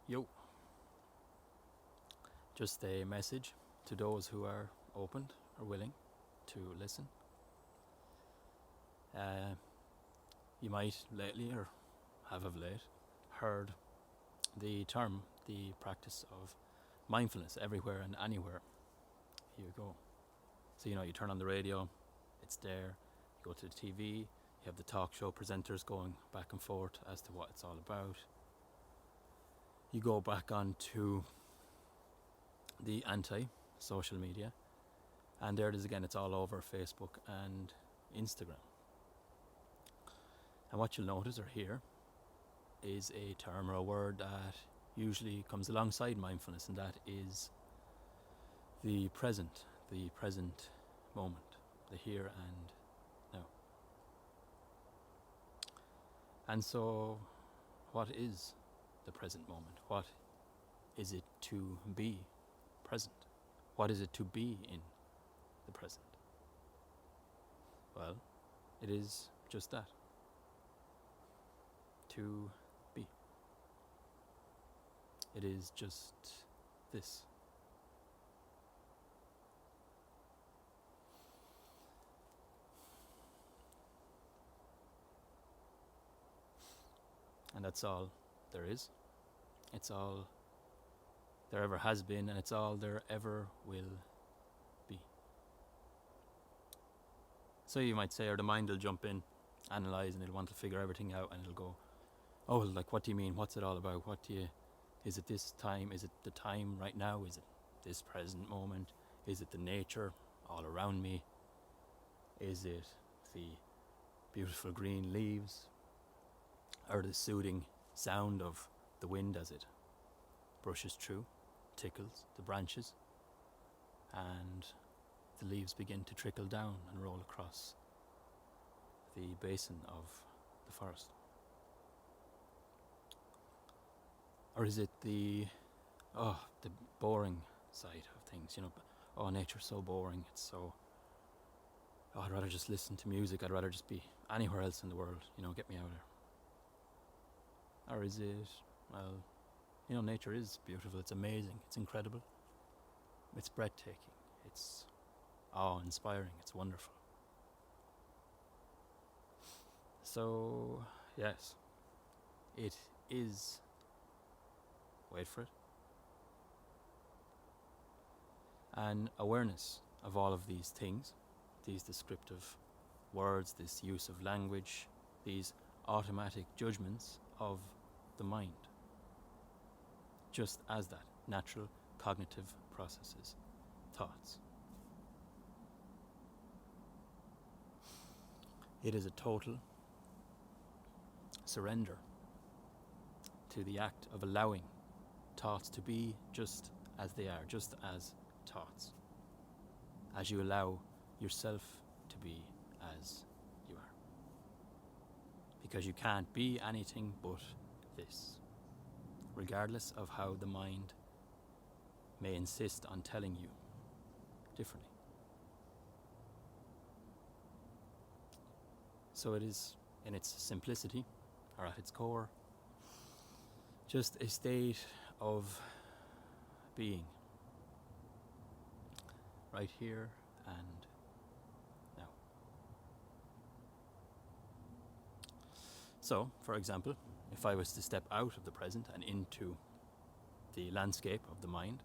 Yo, just a message to those who are open or willing to listen. You might lately, or have of late, heard the term, the practice of mindfulness everywhere and anywhere you go. So, you turn on the radio, it's there. You go to the TV, you have the talk show presenters going back and forth as to what it's all about. You go back onto the anti-social media, and there it is again. It's all over Facebook and Instagram. And what you'll notice or hear is a term or a word that usually comes alongside mindfulness, and that is the present moment, the here and now. And so, what is the present moment? What is it to be present? What is it to be in the present? Well, it is just that. To be. It is just this. And that's all there is. It's all there ever has been, and it's all there ever will be. So you might say, or the mind will jump in, analyze, and it'll want to figure everything out, and it'll go, oh, like, what do you mean? What's it all about? Is it this time? Is it the time right now? Is it this present moment? Is it the nature all around me? Is it the beautiful green leaves? Or the soothing sound of the wind as it brushes through, tickles the branches, and the leaves begin to trickle down and roll across the basin of the forest? Or is it the boring side of things? Nature's so boring. It's so. I'd rather just listen to music. I'd rather just be anywhere else in the world. Get me out of there. Or is it, nature is beautiful. It's amazing. It's incredible. It's breathtaking. It's awe-inspiring. It's wonderful. So, yes, it is. Wait for it. An awareness of all of these things, these descriptive words, this use of language, these automatic judgments of the mind, just as that, natural cognitive processes, thoughts. It is a total surrender to the act of allowing thoughts to be just as they are, just as thoughts, as you allow yourself to be as you are. Because you can't be anything but this, regardless of how the mind may insist on telling you differently. So it is, in its simplicity, or at its core, just a state of being, right here and now. So, for example, if I was to step out of the present and into the landscape of the mind,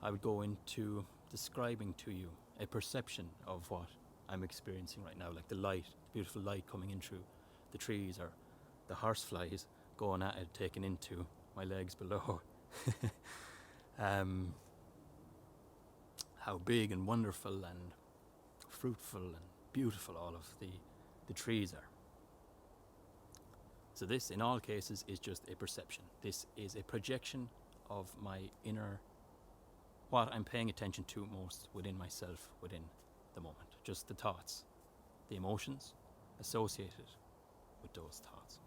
I would go into describing to you a perception of what I'm experiencing right now, like the light, the beautiful light coming in through the trees, or the horseflies going at it, taking into my legs below. How big and wonderful and fruitful and beautiful all of the trees are. So this, in all cases, is just a perception. This is a projection of my inner, what I'm paying attention to most within myself, within the moment. Just the thoughts, the emotions associated with those thoughts.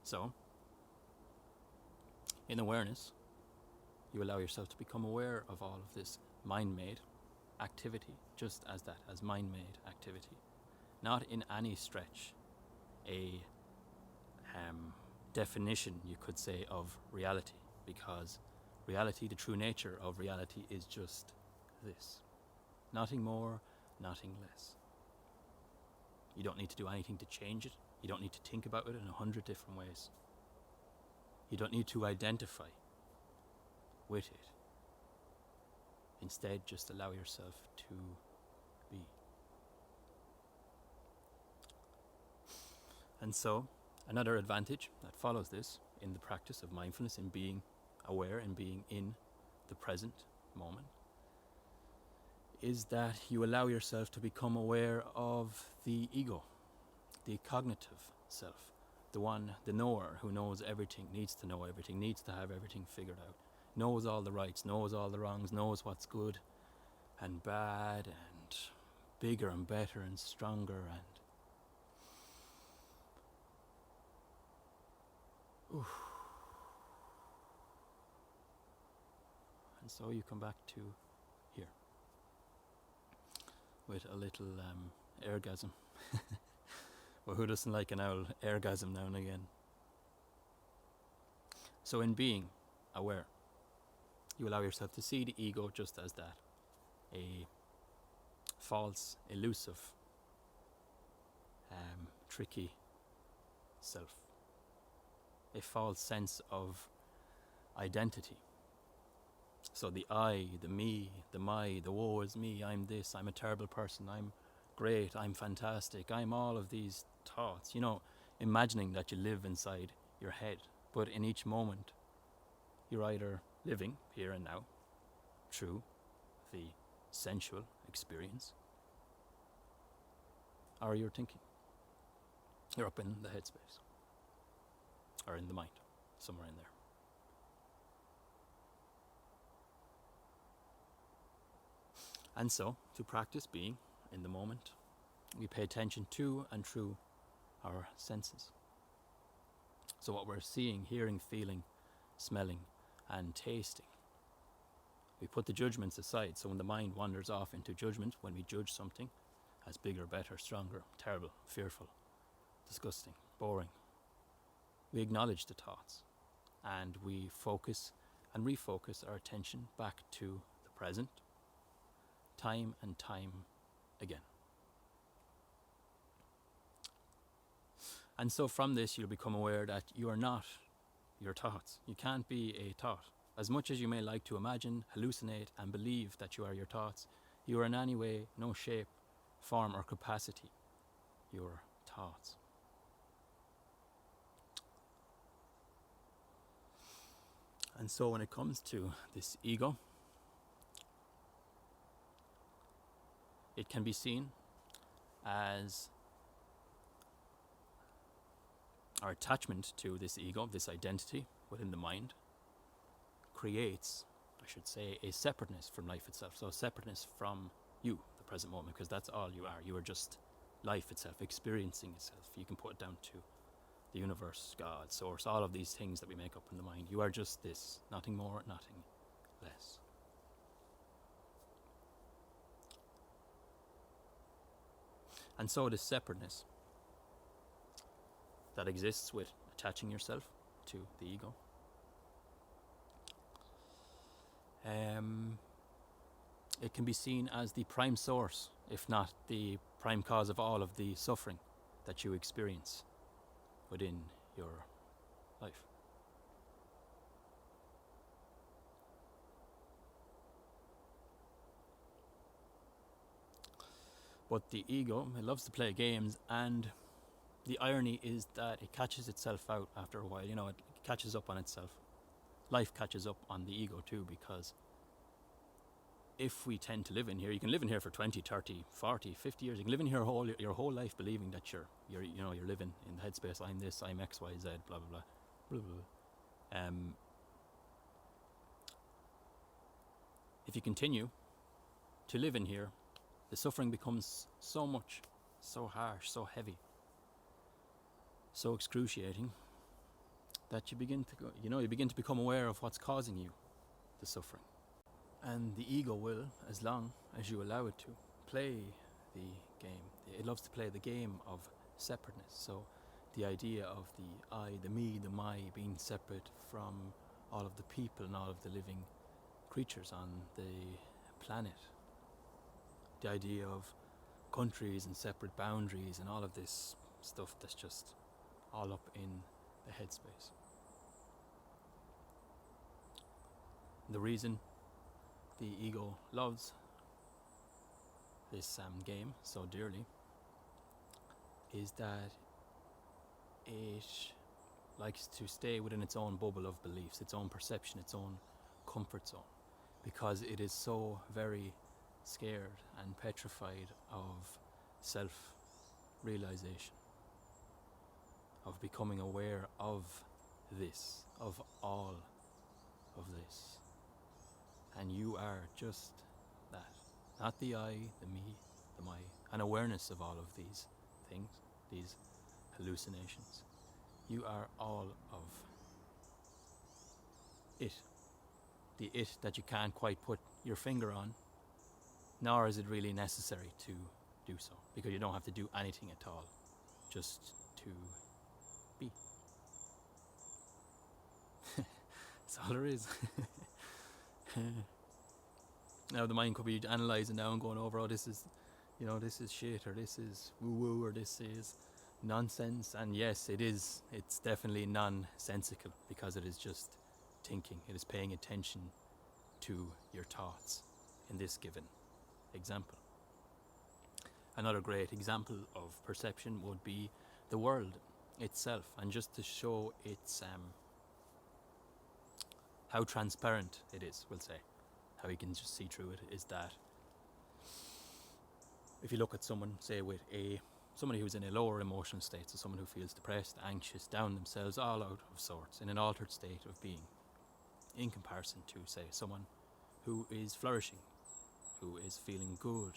So, in awareness, you allow yourself to become aware of all of this mind-made activity, just as that, as mind-made activity. Not in any stretch a definition, you could say, of reality, because reality, the true nature of reality, is just this. Nothing more, nothing less. You don't need to do anything to change it. You don't need to think about it in 100 different ways. You don't need to identify with it. Instead, just allow yourself to be. And so, another advantage that follows this in the practice of mindfulness, in being aware and being in the present moment, is that you allow yourself to become aware of the ego, the cognitive self, the one, the knower who knows everything, needs to know everything, needs to have everything figured out, knows all the rights, knows all the wrongs, knows what's good and bad and bigger and better and stronger and so you come back to here with a little orgasm. Well, who doesn't like an owl orgasm now and again? So in being aware, you allow yourself to see the ego just as that, a false, elusive, tricky self, a false sense of identity. So the I, the me, the my, the woe is me, I'm this, I'm a terrible person, I'm great, I'm fantastic, I'm all of these thoughts, imagining that you live inside your head. But in each moment, you're either living here and now through the sensual experience, or you're thinking. You're up in the headspace, or in the mind, somewhere in there. And so, to practice being in the moment, we pay attention to and through our senses. So what we're seeing, hearing, feeling, smelling, and tasting, we put the judgments aside. So when the mind wanders off into judgment, when we judge something as bigger, better, stronger, terrible, fearful, disgusting, boring, we acknowledge the thoughts and we focus and refocus our attention back to the present, time and time again. And so from this, you'll become aware that you are not your thoughts. You can't be a thought. As much as you may like to imagine, hallucinate, and believe that you are your thoughts, you are in any way, no shape, form, or capacity your thoughts. And so when it comes to this ego, it can be seen as our attachment to this ego, this identity within the mind, creates, I should say, a separateness from life itself. So a separateness from you, the present moment, because that's all you are. You are just life itself, experiencing itself. You can put it down to the universe, God, source, all of these things that we make up in the mind. You are just this, nothing more, nothing less. And so this separateness that exists with attaching yourself to the ego, it can be seen as the prime source, if not the prime cause of all of the suffering that you experience within your life. But the ego, it loves to play games, and the irony is that it catches itself out after a while. It catches up on itself. Life catches up on the ego too, because if we tend to live in here, you can live in here for 20, 30, 40, 50 years. You can live in here your whole life believing that you're living in the headspace. I'm this, I'm X, Y, Z, blah, blah, blah, blah, blah. If you continue to live in here, the suffering becomes so much, so harsh, so heavy, so excruciating, that you begin to become aware of what's causing you the suffering. And the ego will, as long as you allow it to, play the game. It loves to play the game of separateness. So the idea of the I, the me, the my being separate from all of the people and all of the living creatures on the planet. The idea of countries and separate boundaries and all of this stuff that's just all up in the headspace. The reason the ego loves this game so dearly is that it likes to stay within its own bubble of beliefs, its own perception, its own comfort zone, because it is so very scared and petrified of self-realization, of becoming aware of this, of all of this. And you are just that. Not the I, the me, the my. An awareness of all of these things, these hallucinations. You are all of it. The it that you can't quite put your finger on, nor is it really necessary to do so, because you don't have to do anything at all, just to be. That's all there is. Now the mind could be analysing now and going over, oh, this is shit, or this is woo-woo, or this is nonsense. And yes, it is. It's definitely nonsensical, because it is just thinking. It is paying attention to your thoughts in this given example. Another great example of perception would be the world itself, and just to show its how transparent it is, we'll say, how you can just see through it, is that if you look at someone, say with somebody who's in a lower emotional state, so someone who feels depressed, anxious, down themselves, all out of sorts, in an altered state of being, in comparison to, say, someone who is flourishing, who is feeling good,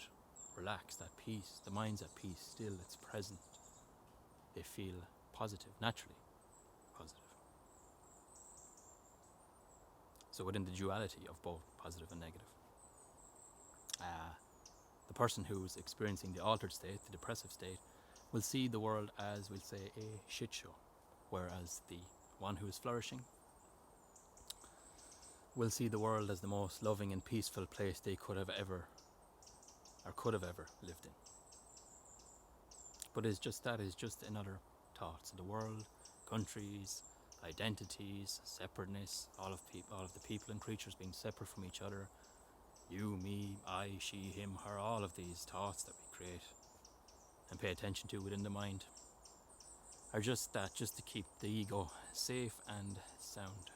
relaxed, at peace, the mind's at peace, still it's present, they feel positive, naturally positive. So within the duality of both positive and negative. The person who's experiencing the altered state, the depressive state, will see the world as, we'll say, a shit show, whereas the one who is flourishing will see the world as the most loving and peaceful place they could have ever lived in. But it's just another thought. So the world, countries, identities, separateness, all of the people and creatures being separate from each other, you, me, I, she, him, her, all of these thoughts that we create and pay attention to within the mind are just that, just to keep the ego safe and sound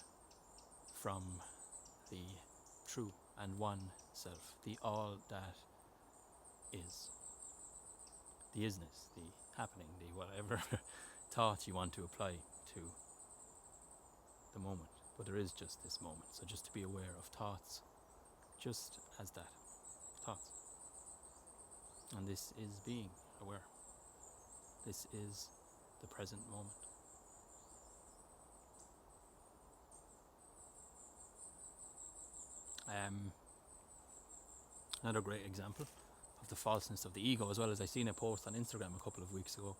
from the true and one self, the all that is, the isness, the happening, the whatever thought you want to apply to the moment. But there is just this moment, so just to be aware of thoughts, just as that, thoughts. And this is being aware. This is the present moment. Another great example of the falseness of the ego, as well as I seen a post on Instagram a couple of weeks ago,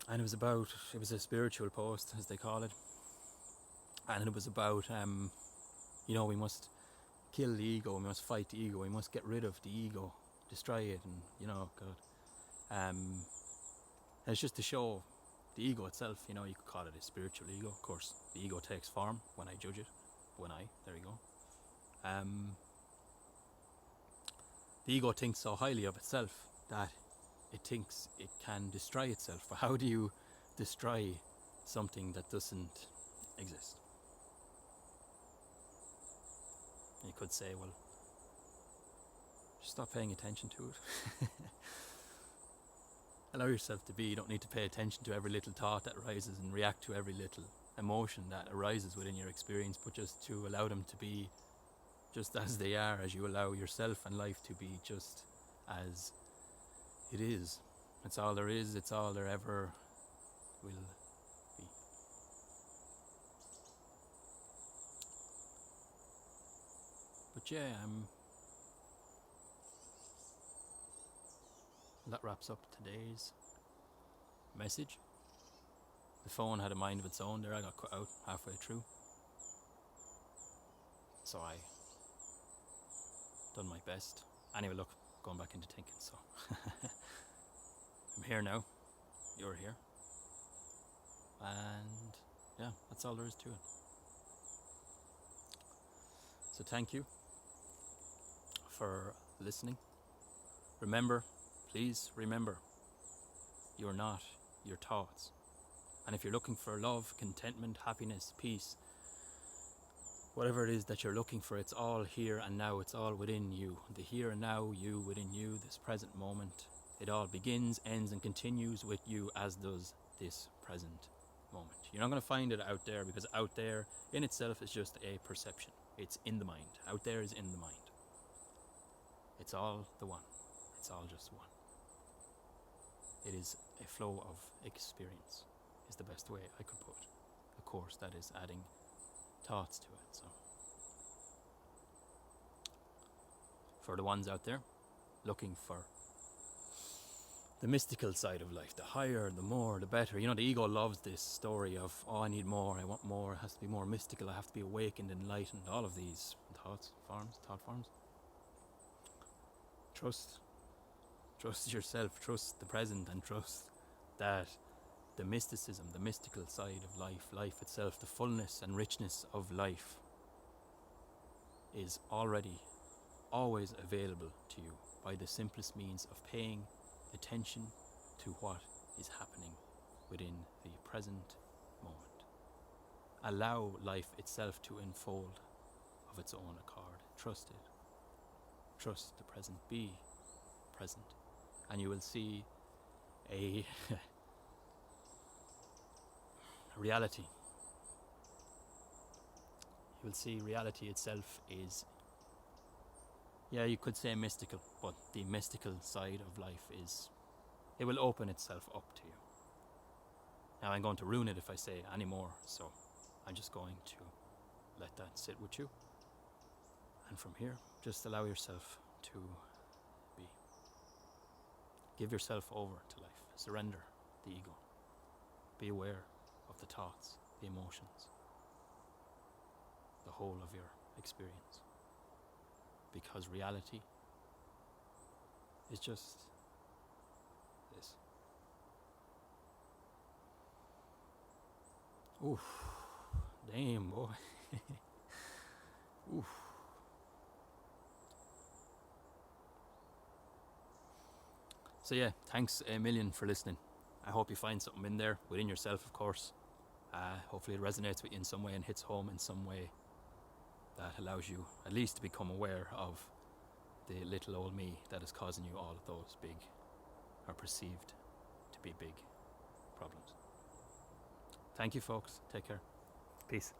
and it was a spiritual post, as they call it, and it was about we must kill the ego, we must fight the ego, we must get rid of the ego, destroy it, and and it's just to show the ego itself. You could call it a spiritual ego. Of course, the ego takes form when I judge it. There you go. The ego thinks so highly of itself that it thinks it can destroy itself. But how do you destroy something that doesn't exist? You could say, well, just stop paying attention to it. Allow yourself to be. You don't need to pay attention to every little thought that arises and react to every little emotion that arises within your experience, but just to allow them to be just as they are, as you allow yourself and life to be just as it is. It's all there is, it's all there ever will be. But yeah, that wraps up today's message. The phone had a mind of its own there. I got cut out halfway through. So I done my best. Anyway, look, going back into thinking, so I'm here now. You're here. And yeah, that's all there is to it. So thank you for listening. Remember, please remember, you're not your thoughts. And if you're looking for love, contentment, happiness, peace, whatever it is that you're looking for, it's all here and now. It's all within you. The here and now, you within you, this present moment. It all begins, ends, and continues with you, as does this present moment. You're not going to find it out there, because out there in itself is just a perception. It's in the mind. Out there is in the mind. It's all the one. It's all just one. It is a flow of experience, is the best way I could put it. Of course, that is adding thoughts to it. So, for the ones out there looking for the mystical side of life, the higher, the more, the better. You know, the ego loves this story of, oh, I need more, I want more, it has to be more mystical, I have to be awakened, enlightened, all of these thought forms. Trust yourself, trust the present, and trust that the mysticism, the mystical side of life itself, the fullness and richness of life is already always available to you by the simplest means of paying attention to what is happening within the present moment. Allow life itself to unfold of its own accord. Trust it. Trust the present. Be present. And you will see a reality. You will see reality itself is, yeah, you could say mystical, but the mystical side of life is, it will open itself up to you. Now I'm going to ruin it if I say any more, so I'm just going to let that sit with you. And from here, just allow yourself to be. Give yourself over to life. Surrender the ego. Be aware of the thoughts, the emotions, the whole of your experience. Because reality is just this. Oof. Damn, boy. Oof. So yeah, thanks a million for listening. I hope you find something in there within yourself, of course. Hopefully it resonates with you in some way and hits home in some way that allows you at least to become aware of the little old me that is causing you all of those big, or perceived to be big, problems. Thank you, folks. Take care. Peace.